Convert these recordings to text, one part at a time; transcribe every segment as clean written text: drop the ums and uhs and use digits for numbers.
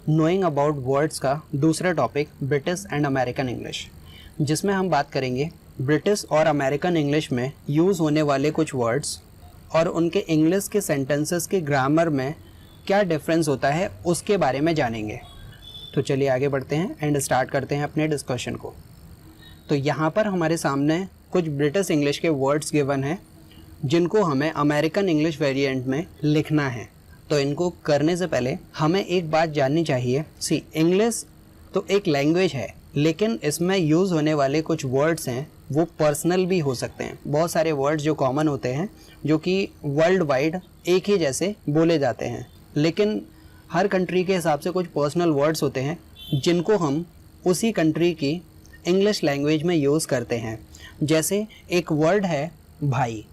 Knowing about words का दूसरा topic British and American English, जिसमें हम बात करेंगे ब्रिटिश और अमेरिकन इंग्लिश में यूज़ होने वाले कुछ वर्ड्स और उनके इंग्लिश के सेंटेंसेस के ग्रामर में क्या डिफरेंस होता है उसके बारे में जानेंगे। तो चलिए आगे बढ़ते हैं एंड स्टार्ट करते हैं अपने डिस्कशन को। तो यहाँ पर हमारे सामने कुछ ब्रिटिश इंग्लिश के वर्ड्स गिवन हैं जिनको हमें अमेरिकन इंग्लिश वेरिएंट में लिखना है। तो इनको करने से पहले हमें एक बात जाननी चाहिए। सी, इंग्लिश तो एक लैंग्वेज है, लेकिन इसमें यूज़ होने वाले कुछ वर्ड्स हैं वो पर्सनल भी हो सकते हैं। बहुत सारे वर्ड्स जो कॉमन होते हैं जो कि वर्ल्ड वाइड एक ही जैसे बोले जाते हैं, लेकिन हर कंट्री के हिसाब से कुछ पर्सनल वर्ड्स होते हैं जिनको हम उसी कंट्री की इंग्लिश लैंग्वेज में यूज़ करते हैं। जैसे एक वर्ड है भाई,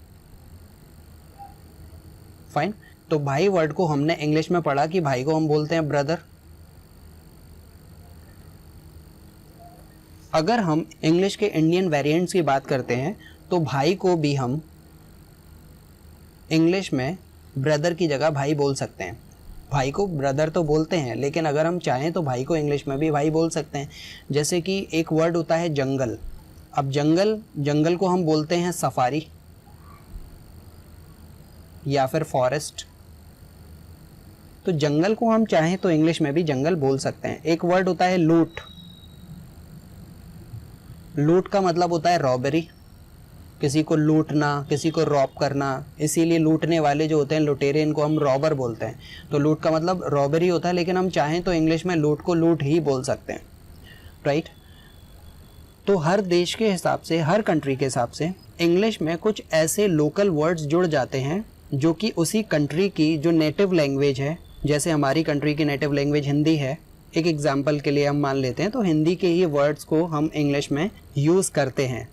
फाइन। तो भाई वर्ड को हमने इंग्लिश में पढ़ा कि भाई को हम बोलते हैं ब्रदर। अगर हम इंग्लिश के इंडियन वेरिएंट्स की बात करते हैं तो भाई को भी हम इंग्लिश में ब्रदर की जगह भाई बोल सकते हैं। भाई को ब्रदर तो बोलते हैं, लेकिन अगर हम चाहें तो भाई को इंग्लिश में भी भाई बोल सकते हैं। जैसे कि एक वर्ड होता है जंगल। अब जंगल को हम बोलते हैं सफारी या फिर फॉरेस्ट। तो जंगल को हम चाहें तो इंग्लिश में भी जंगल बोल सकते हैं। एक वर्ड होता है लूट। लूट का मतलब होता है रॉबरी, किसी को लूटना, किसी को रॉब करना। इसीलिए लूटने वाले जो होते हैं लुटेरे, इनको हम रॉबर बोलते हैं। तो लूट का मतलब रॉबरी होता है, लेकिन हम चाहें तो इंग्लिश में लूट को लूट ही बोल सकते हैं, राइट। तो हर देश के हिसाब से, हर कंट्री के हिसाब से इंग्लिश में कुछ ऐसे लोकल वर्ड्स जुड़ जाते हैं जो कि उसी कंट्री की जो नेटिव लैंग्वेज है। जैसे हमारी कंट्री की नेटिव लैंग्वेज हिंदी है, एक एग्जाम्पल के लिए हम मान लेते हैं, तो हिंदी के ही वर्ड्स को हम इंग्लिश में यूज़ करते हैं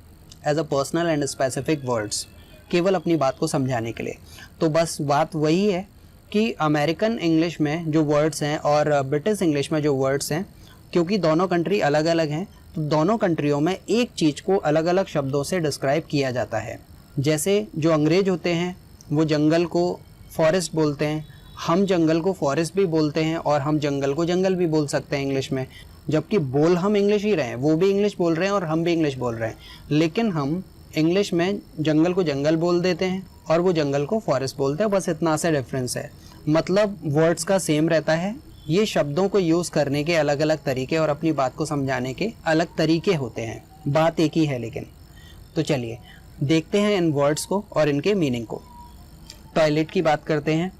as a personal and specific words, केवल अपनी बात को समझाने के लिए। तो बस बात वही है कि अमेरिकन इंग्लिश में जो वर्ड्स हैं और ब्रिटिश इंग्लिश में जो वर्ड्स हैं, क्योंकि दोनों कंट्री अलग अलग हैं, तो दोनों कंट्रियों में एक चीज़ को अलग अलग शब्दों से डिस्क्राइब किया जाता है। जैसे जो अंग्रेज होते हैं वो जंगल को फॉरेस्ट बोलते हैं, हम जंगल को फॉरेस्ट भी बोलते हैं और हम जंगल को जंगल भी बोल सकते हैं इंग्लिश में। जबकि बोल हम इंग्लिश ही रहे हैं, वो भी इंग्लिश बोल रहे हैं और हम भी इंग्लिश बोल रहे हैं, लेकिन हम इंग्लिश में जंगल को जंगल बोल देते हैं और वो जंगल को फॉरेस्ट बोलते हैं। बस इतना सा डिफरेंस है। मतलब वर्ड्स का सेम रहता है, ये शब्दों को यूज़ करने के अलग अलग तरीके और अपनी बात को समझाने के अलग तरीके होते हैं। बात एक ही है लेकिन। तो चलिए देखते हैं इन वर्ड्स को और इनके मीनिंग को। टॉयलेट की बात करते हैं।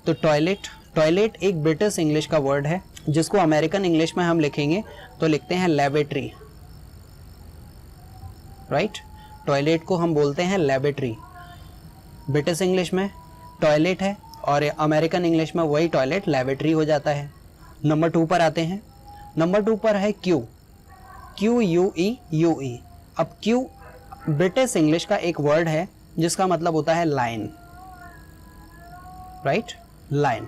तो टॉयलेट एक ब्रिटिश इंग्लिश का वर्ड है जिसको अमेरिकन इंग्लिश में हम लिखेंगे तो लिखते हैं लैबोरेटरी, राइट। टॉयलेट को हम बोलते हैं लैबोरेटरी। ब्रिटिश इंग्लिश में टॉयलेट है और अमेरिकन इंग्लिश में वही टॉयलेट लैबोरेटरी हो जाता है। नंबर 2 पर आते हैं। नंबर 2 पर है क्यू, QUE। अब क्यू ब्रिटिश इंग्लिश का एक वर्ड है जिसका मतलब होता है लाइन, राइट, लाइन।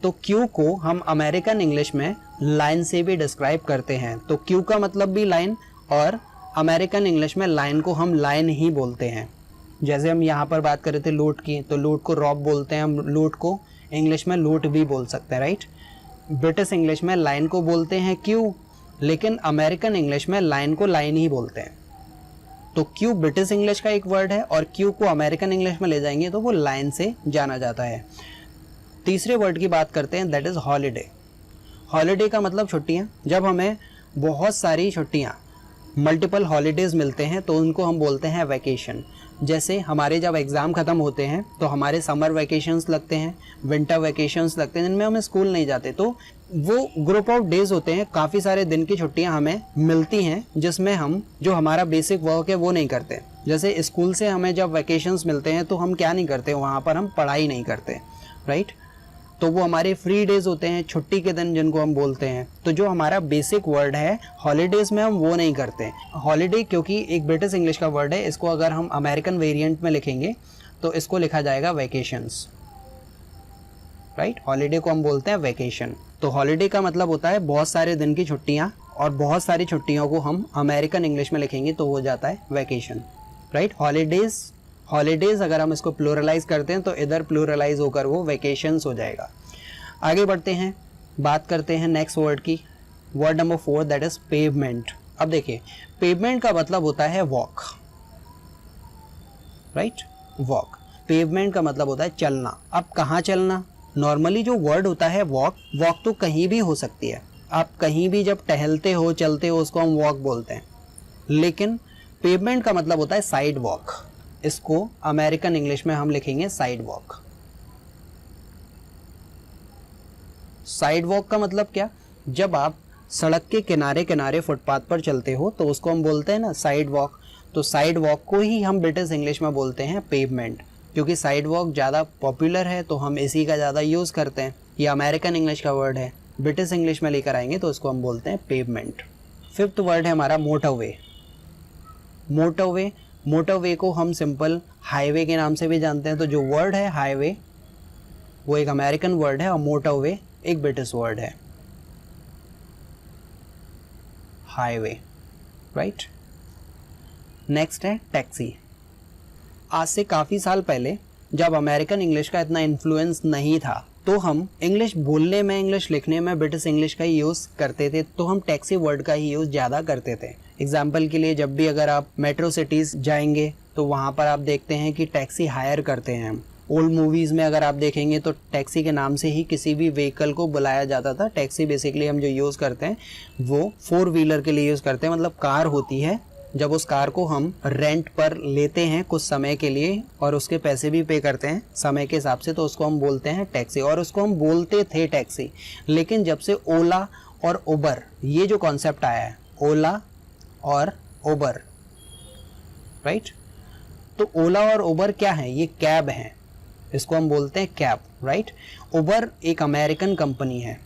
तो क्यू को हम अमेरिकन इंग्लिश में लाइन से भी डिस्क्राइब करते हैं। तो क्यू का मतलब भी लाइन और अमेरिकन इंग्लिश में लाइन को हम लाइन ही बोलते हैं। जैसे हम यहाँ पर बात कर रहे थे लूट की, तो लूट को रॉब बोलते हैं, हम लूट को इंग्लिश में लूट भी बोल सकते हैं, राइट। ब्रिटिश इंग्लिश में लाइन को बोलते हैं क्यू, लेकिन अमेरिकन इंग्लिश में लाइन को लाइन ही बोलते हैं। तो क्यू ब्रिटिश इंग्लिश का एक वर्ड है और क्यू को अमेरिकन इंग्लिश में ले जाएंगे तो वो लाइन से जाना जाता है। तीसरे वर्ड की बात करते हैं, दैट इज़ हॉलीडे। हॉलीडे का मतलब छुट्टियाँ। जब हमें बहुत सारी छुट्टियाँ, मल्टीपल हॉलीडेज़ मिलते हैं तो उनको हम बोलते हैं वैकेशन। जैसे हमारे जब एग्ज़ाम ख़त्म होते हैं तो हमारे समर वैकेशंस लगते हैं, विंटर वैकेशंस लगते हैं, जिनमें हम स्कूल नहीं जाते। तो वो ग्रुप ऑफ डेज़ होते हैं, काफ़ी सारे दिन की छुट्टियां हमें मिलती हैं जिसमें हम जो हमारा बेसिक वर्क है वो नहीं करते। जैसे स्कूल से हमें जब वैकेशंस मिलते हैं तो हम क्या नहीं करते, वहाँ पर हम पढ़ाई नहीं करते, राइट। तो वो हमारे फ्री डेज होते हैं, छुट्टी के दिन जिनको हम बोलते हैं। तो जो हमारा बेसिक वर्ड है हॉलीडेज़ में हम वो नहीं करते। हॉलीडे क्योंकि एक ब्रिटिश इंग्लिश का वर्ड है, इसको अगर हम अमेरिकन वेरिएंट में लिखेंगे तो इसको लिखा जाएगा वैकेशंस, राइट। हॉलीडे को हम बोलते हैं वैकेशन। तो हॉलीडे का मतलब होता है बहुत सारे दिन की छुट्टियाँ, और बहुत सारी छुट्टियों को हम अमेरिकन इंग्लिश में लिखेंगे तो हो जाता है वैकेशन, राइट। हॉलीडेज़ अगर हम इसको प्लूरलाइज करते हैं तो इधर प्लूरलाइज होकर वो वैकेशंस हो जाएगा। आगे बढ़ते हैं, बात करते हैं नेक्स्ट वर्ड की, word number 4 that is pavement. अब देखिए पेवमेंट का मतलब होता है वॉक, राइट, वॉक। पेवमेंट का मतलब होता है चलना। अब कहाँ चलना? नॉर्मली जो वर्ड होता है वॉक, वॉक तो कहीं भी हो सकती है, आप कहीं भी जब टहलते हो चलते हो उसको हम वॉक बोलते हैं, लेकिन पेवमेंट का मतलब होता है साइड वॉक। इसको अमेरिकन इंग्लिश में हम लिखेंगे साइड वॉक। साइड वॉक का मतलब क्या? जब आप सड़क के किनारे किनारे फुटपाथ पर चलते हो तो उसको हम बोलते हैं ना साइड वॉक। तो साइड वॉक को ही हम ब्रिटिश इंग्लिश में बोलते हैं पेवमेंट, क्योंकि साइड वॉक ज़्यादा पॉपुलर है तो हम इसी का ज़्यादा यूज़ करते हैं। ये अमेरिकन इंग्लिश का वर्ड है, ब्रिटिश इंग्लिश में लेकर आएंगे तो उसको हम बोलते हैं पेवमेंट। फिफ्थ वर्ड है हमारा मोटरवे। मोटरवे, मोटरवे को हम सिंपल हाईवे के नाम से भी जानते हैं। तो जो वर्ड है हाईवे वो एक अमेरिकन वर्ड है और मोटरवे एक ब्रिटिश वर्ड है, हाईवे, राइट। नेक्स्ट है टैक्सी। आज से काफ़ी साल पहले जब अमेरिकन इंग्लिश का इतना इन्फ्लुएंस नहीं था तो हम इंग्लिश बोलने में, इंग्लिश लिखने में ब्रिटिश इंग्लिश का ही यूज़ करते थे, तो हम टैक्सी वर्ड का ही यूज़ ज़्यादा करते थे। एग्जाम्पल के लिए जब भी अगर आप मेट्रो सिटीज़ जाएंगे तो वहाँ पर आप देखते हैं कि टैक्सी हायर करते हैं हम। ओल्ड मूवीज़ में अगर आप देखेंगे तो टैक्सी के नाम से ही किसी भी व्हीकल को बुलाया जाता था। टैक्सी बेसिकली हम जो यूज़ करते हैं वो 4 व्हीलर के लिए यूज़ करते हैं, मतलब कार होती है। जब उस कार को हम रेंट पर लेते हैं कुछ समय के लिए और उसके पैसे भी पे करते हैं समय के हिसाब से, तो उसको हम बोलते हैं टैक्सी। और उसको हम बोलते थे टैक्सी, लेकिन जब से ओला और उबर ये जो कॉन्सेप्ट आया है, ओला और उबर, राइट, तो ओला और उबर क्या है? ये कैब हैं, इसको हम बोलते हैं कैब, राइट। उबर एक अमेरिकन कंपनी है,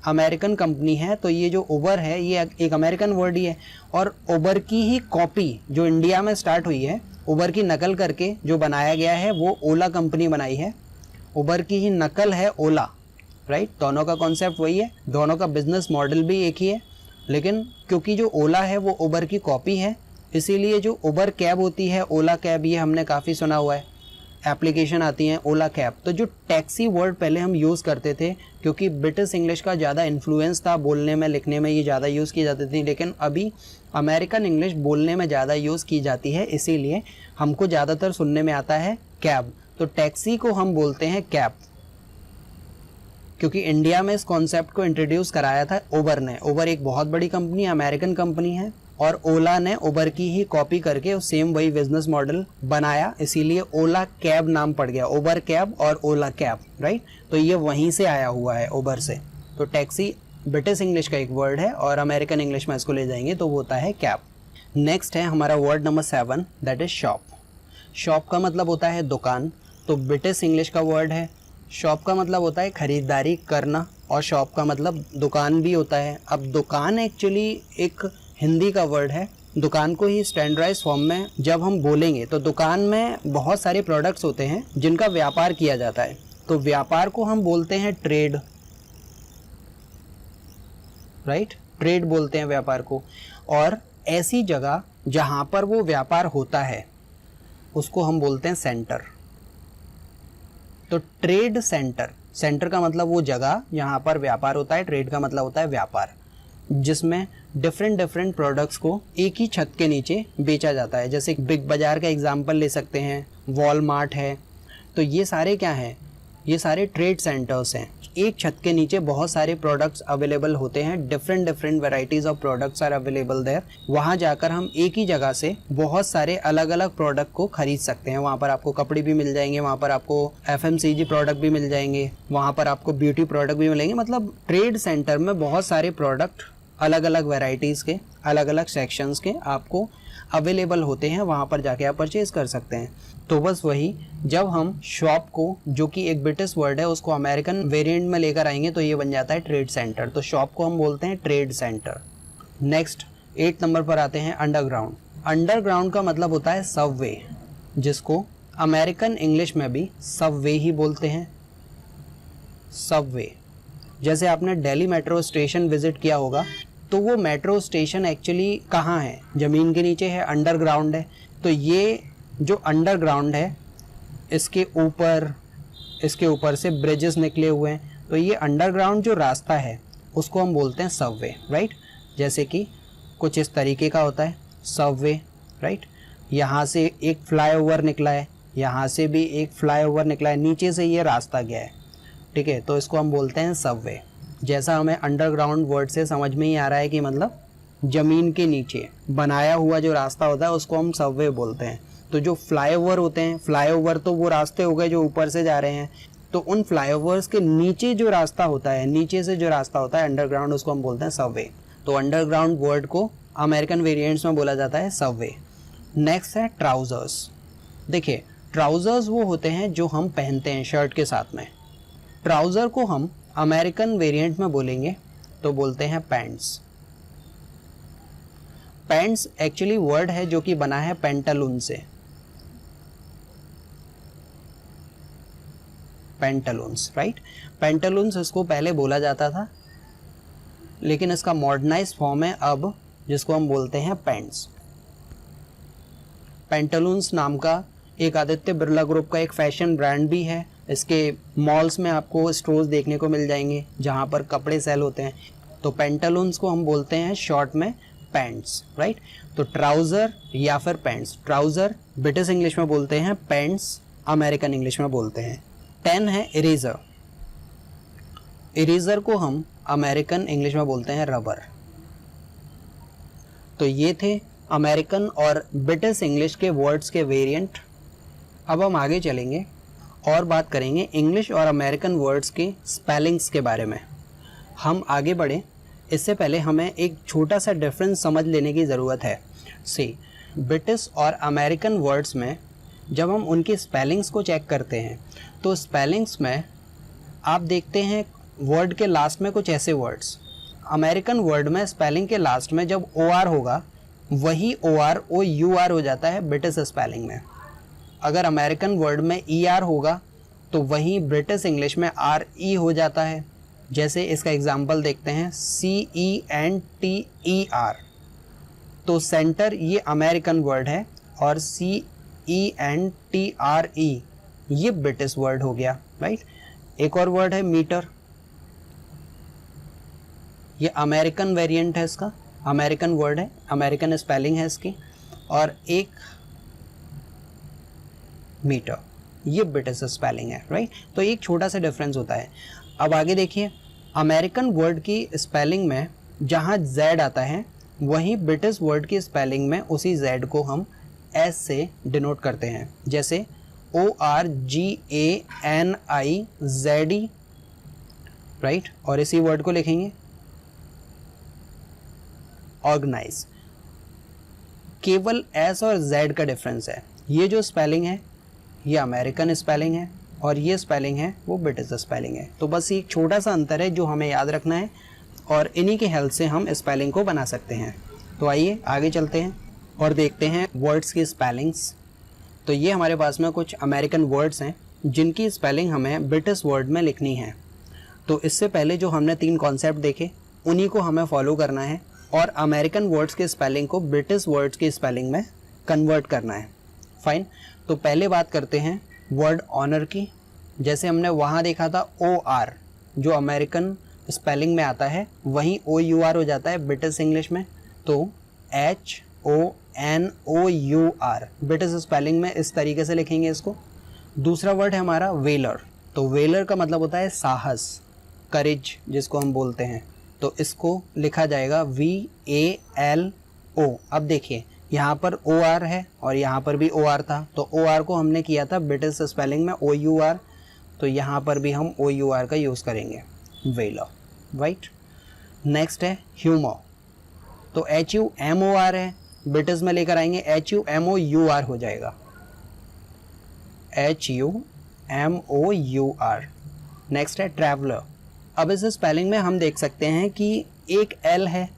अमेरिकन कंपनी है, तो ये जो उबर है ये एक अमेरिकन वर्ड ही है। और उबर की ही कॉपी जो इंडिया में स्टार्ट हुई है, उबर की नकल करके जो बनाया गया है वो ओला कंपनी बनाई है। उबर की ही नकल है ओला, राइट। दोनों का कॉन्सेप्ट वही है, दोनों का बिजनेस मॉडल भी एक ही है, लेकिन क्योंकि जो ओला है वो उबर की कॉपी है, इसीलिए जो उबर कैब होती है, ओला कैब, ये हमने काफ़ी सुना हुआ है, एप्लीकेशन आती हैं ओला कैब। तो जो टैक्सी वर्ड पहले हम यूज़ करते थे क्योंकि ब्रिटिश इंग्लिश का ज़्यादा इन्फ्लुएंस था, बोलने में लिखने में ये ज़्यादा यूज़ की जाती थी, लेकिन अभी अमेरिकन इंग्लिश बोलने में ज़्यादा यूज़ की जाती है, इसीलिए हमको ज़्यादातर सुनने में आता है कैब। तो टैक्सी को हम बोलते हैं कैब, क्योंकि इंडिया में इस कॉन्सेप्ट को इंट्रोड्यूस कराया था उबर ने। उबर एक बहुत बड़ी कंपनी, अमेरिकन कंपनी है, और ओला ने उबर की ही कॉपी करके सेम वही बिजनेस मॉडल बनाया, इसीलिए ओला कैब नाम पड़ गया, उबर कैब और ओला कैब, राइट। तो ये वहीं से आया हुआ है, उबर से। तो टैक्सी ब्रिटिश इंग्लिश का एक वर्ड है और अमेरिकन इंग्लिश में इसको ले जाएंगे तो वो होता है कैब। नेक्स्ट है हमारा word number 7 that is shop. Shop का मतलब होता है दुकान, तो ब्रिटिश इंग्लिश का वर्ड है। शॉप का मतलब होता है खरीदारी करना और शॉप का मतलब दुकान भी होता है। अब दुकान एक्चुअली एक हिंदी का वर्ड है। दुकान को ही स्टैंडर्डाइज फॉर्म में जब हम बोलेंगे तो दुकान में बहुत सारे प्रोडक्ट्स होते हैं जिनका व्यापार किया जाता है, तो व्यापार को हम बोलते हैं ट्रेड, राइट, ट्रेड बोलते हैं व्यापार को। और ऐसी जगह जहां पर वो व्यापार होता है उसको हम बोलते हैं सेंटर। तो ट्रेड सेंटर, सेंटर का मतलब वो जगह जहां पर व्यापार होता है, ट्रेड का मतलब होता है व्यापार, जिसमें डिफरेंट प्रोडक्ट्स को एक ही छत के नीचे बेचा जाता है। जैसे बिग बाजार का एग्जांपल ले सकते हैं, वॉलमार्ट है, तो ये सारे क्या हैं? ये सारे ट्रेड सेंटर्स हैं। एक छत के नीचे बहुत सारे प्रोडक्ट्स अवेलेबल होते हैं, different varieties of products are available there. वहाँ जाकर हम एक ही जगह से बहुत सारे अलग अलग प्रोडक्ट को खरीद सकते हैं। वहाँ पर आपको कपड़े भी मिल जाएंगे, वहाँ पर आपको FMCG प्रोडक्ट भी मिल जाएंगे, वहाँ पर आपको ब्यूटी प्रोडक्ट भी मिलेंगे। मतलब ट्रेड सेंटर में बहुत सारे प्रोडक्ट अलग अलग वैरायटीज़ के, अलग अलग सेक्शंस के आपको अवेलेबल होते हैं, वहाँ पर जाके आप परचेज़ कर सकते हैं। तो बस वही, जब हम शॉप को, जो कि एक ब्रिटिश वर्ड है, उसको अमेरिकन वेरिएंट में लेकर आएंगे तो ये बन जाता है ट्रेड सेंटर। तो शॉप को हम बोलते हैं ट्रेड सेंटर। नेक्स्ट 8 नंबर पर आते हैं अंडरग्राउंड। अंडरग्राउंड का मतलब होता है सबवे, जिसको अमेरिकन इंग्लिश में भी सबवे ही बोलते हैं, सबवे। जैसे आपने दिल्ली मेट्रो स्टेशन विजिट किया होगा तो वो मेट्रो स्टेशन एक्चुअली कहाँ है? ज़मीन के नीचे है, अंडरग्राउंड है। तो ये जो अंडरग्राउंड है, इसके ऊपर, इसके ऊपर से ब्रिजेस निकले हुए हैं, तो ये अंडरग्राउंड जो रास्ता है उसको हम बोलते हैं सबवे, राइट। जैसे कि कुछ इस तरीके का होता है सबवे, राइट। यहाँ से एक फ्लाईओवर निकला है, यहाँ से भी एक फ्लाईओवर निकला है, नीचे से ये रास्ता गया है, ठीक है, तो इसको हम बोलते हैं सबवे। जैसा हमें अंडरग्राउंड वर्ड से समझ में ही आ रहा है कि मतलब ज़मीन के नीचे बनाया हुआ जो रास्ता होता है उसको हम सबवे बोलते हैं। तो जो फ्लाईओवर होते हैं, फ्लाईओवर तो वो रास्ते हो गए जो ऊपर से जा रहे हैं, तो उन फ्लाईओवर्स के नीचे जो रास्ता होता है, नीचे से जो रास्ता होता है अंडरग्राउंड, उसको हम बोलते हैं सबवे। तो अंडरग्राउंड वर्ड को अमेरिकन वेरिएंट्स में बोला जाता है सबवे। नेक्स्ट है ट्राउज़र्स। देखिए ट्राउज़र्स वो होते हैं जो हम पहनते हैं शर्ट के साथ में। ट्राउज़र को हम अमेरिकन वेरिएंट में बोलेंगे तो बोलते हैं पैंट्स। पैंट्स एक्चुअली वर्ड है जो कि बना है पेंटालून से, पेंटालून्स, राइट। पेंटालून्स इसको पहले बोला जाता था, लेकिन इसका मॉडर्नाइज्ड फॉर्म है अब, जिसको हम बोलते हैं पैंट्स। पेंटालून्स नाम का एक आदित्य बिरला ग्रुप का एक फैशन ब्रांड भी है। इसके मॉल्स में आपको स्टोर्स देखने को मिल जाएंगे जहाँ पर कपड़े सेल होते हैं। तो पेंटालून्स को हम बोलते हैं शॉर्ट में पैंट्स, राइट। तो ट्राउज़र या फिर पैंट्स, ट्राउज़र ब्रिटिश इंग्लिश में बोलते हैं, पैंट्स अमेरिकन इंग्लिश में बोलते हैं। 10 है इरेज़र। इरेज़र को हम अमेरिकन इंग्लिश में बोलते हैं रबर। तो ये थे अमेरिकन और ब्रिटिश इंग्लिश के वर्ड्स के वेरिएंट। अब हम आगे चलेंगे और बात करेंगे इंग्लिश और अमेरिकन वर्ड्स के स्पेलिंग्स के बारे में। हम आगे बढ़े इससे पहले हमें एक छोटा सा डिफरेंस समझ लेने की ज़रूरत है। सी ब्रिटिश और अमेरिकन वर्ड्स में जब हम उनकी स्पेलिंग्स को चेक करते हैं तो स्पेलिंग्स में आप देखते हैं वर्ड के लास्ट में कुछ ऐसे वर्ड्स। अमेरिकन वर्ड में स्पेलिंग के लास्ट में जब OR होगा वही OUR हो जाता है ब्रिटिश स्पेलिंग में। अगर अमेरिकन वर्ड में ER होगा तो वही ब्रिटिश इंग्लिश में RE हो जाता है। जैसे इसका एग्जाम्पल देखते हैं CENTER। तो सेंटर ये अमेरिकन वर्ड है और CENTRE ये ब्रिटिश वर्ड हो गया, राइट। एक और वर्ड है मीटर, ये अमेरिकन वेरिएंट है, इसका अमेरिकन वर्ड है, अमेरिकन स्पेलिंग है इसकी। और एक मीटर ये ब्रिटिश स्पेलिंग है, राइट। तो एक छोटा सा डिफरेंस होता है। अब आगे देखिए, अमेरिकन वर्ड की स्पेलिंग में जहाँ Z आता है वहीं ब्रिटिश वर्ड की स्पेलिंग में उसी Z को हम S से डिनोट करते हैं। जैसे ORGANIZE, राइट। और इसी वर्ड को लिखेंगे ऑर्गेनाइज। केवल S और Z का डिफरेंस है। ये जो स्पेलिंग है ये अमेरिकन स्पेलिंग है और ये स्पेलिंग है वो ब्रिटिश स्पेलिंग है। तो बस एक छोटा सा अंतर है जो हमें याद रखना है और इन्हीं की हेल्प से हम स्पेलिंग को बना सकते हैं। तो आइए आगे चलते हैं और देखते हैं वर्ड्स की स्पेलिंग्स। तो ये हमारे पास में कुछ अमेरिकन वर्ड्स हैं जिनकी स्पेलिंग हमें ब्रिटिश वर्ड में लिखनी है। तो इससे पहले जो हमने 3 कॉन्सेप्ट देखे उन्हीं को हमें फॉलो करना है और अमेरिकन वर्ड्स के स्पेलिंग को ब्रिटिश वर्ड्स की स्पेलिंग में कन्वर्ट करना है। फाइन। तो पहले बात करते हैं वर्ड ऑनर की। जैसे हमने वहाँ देखा था OR जो अमेरिकन स्पेलिंग में आता है वहीं OUR हो जाता है ब्रिटिश इंग्लिश में। तो HONOUR ब्रिटिश स्पेलिंग में इस तरीके से लिखेंगे इसको। दूसरा वर्ड है हमारा वेलर। तो वेलर का मतलब होता है साहस, करेज जिसको हम बोलते हैं। तो इसको लिखा जाएगा VALO। अब देखिए यहाँ पर OR है और यहाँ पर भी OR था, तो OR को हमने किया था ब्रिटिश स्पेलिंग में OUR, तो यहाँ पर भी हम OUR का यूज़ करेंगे, वेलर, राइट। नेक्स्ट है ह्यूमर। तो HUMOR है, ब्रिटिश में लेकर आएंगे HUMOUR हो जाएगा, HUMOUR। नेक्स्ट है ट्रैवलर। अब इस स्पेलिंग में हम देख सकते हैं कि एक L है,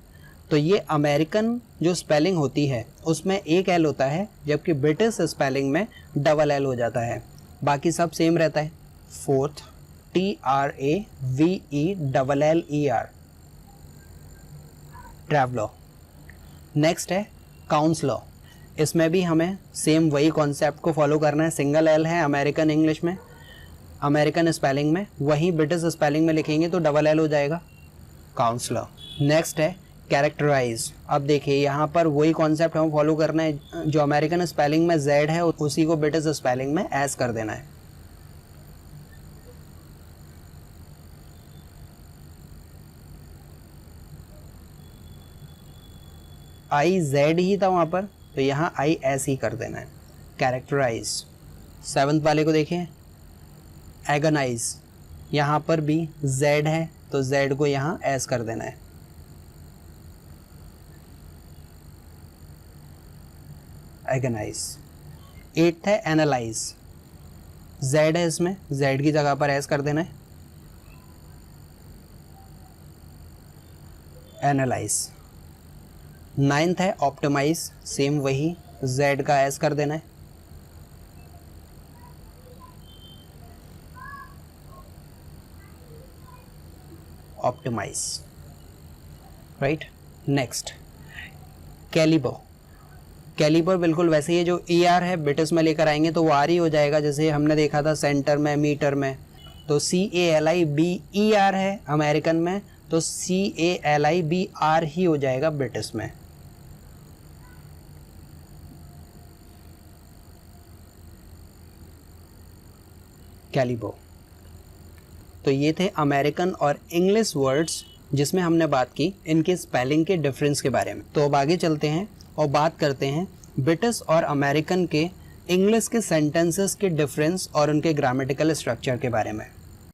तो ये अमेरिकन जो स्पेलिंग होती है उसमें एक L होता है, जबकि ब्रिटिश स्पेलिंग में डबल L हो जाता है। बाकी सब सेम रहता है। Fourth TRAVELLER, traveller. नेक्स्ट है काउंसलर। इसमें भी हमें सेम वही कॉन्सेप्ट को फॉलो करना है। सिंगल L है अमेरिकन इंग्लिश में। अमेरिकन स्पेलिंग में, वहीं ब्रिटिश स्पेलिंग में लिखेंगे तो डबल एल हो जाएगा, काउंसलर। नेक्स्ट है कैरेक्टराइज। अब देखिए यहाँ पर वही कॉन्सेप्ट हमें फॉलो करना है, जो अमेरिकन स्पेलिंग में जेड है उसी को ब्रिटिश स्पेलिंग में एस कर देना है। आई जेड ही था वहाँ पर, तो यहाँ आई एस ही कर देना है, कैरेक्टराइज। 7th वाले को देखें, एगनाइज। यहाँ पर भी जेड है तो जेड को यहाँ एस कर देना है, एगनाइज। 8th है एनालाइज। जेड है इसमें, जेड की जगह पर एस कर देना है, एनालाइज। 9th है ऑप्टिमाइज, सेम वही, जेड का एस कर देना है, optimise, right. Next calibre. Calibre बिल्कुल वैसे ही जो ई आर है ब्रिटिश में लेकर आएंगे तो वो आर ही हो जाएगा, जैसे हमने देखा था सेंटर में, मीटर में। तो CALIBER है अमेरिकन में, तो CALIBR ही हो जाएगा ब्रिटिश में। कैलिबर। तो ये थे अमेरिकन और इंग्लिश वर्ड्स जिसमें हमने बात की इनके स्पेलिंग के डिफरेंस के बारे में। तो अब आगे चलते हैं और बात करते हैं ब्रिटिश और अमेरिकन के इंग्लिश के सेंटेंसेस के डिफरेंस और उनके ग्रामेटिकल स्ट्रक्चर के बारे में।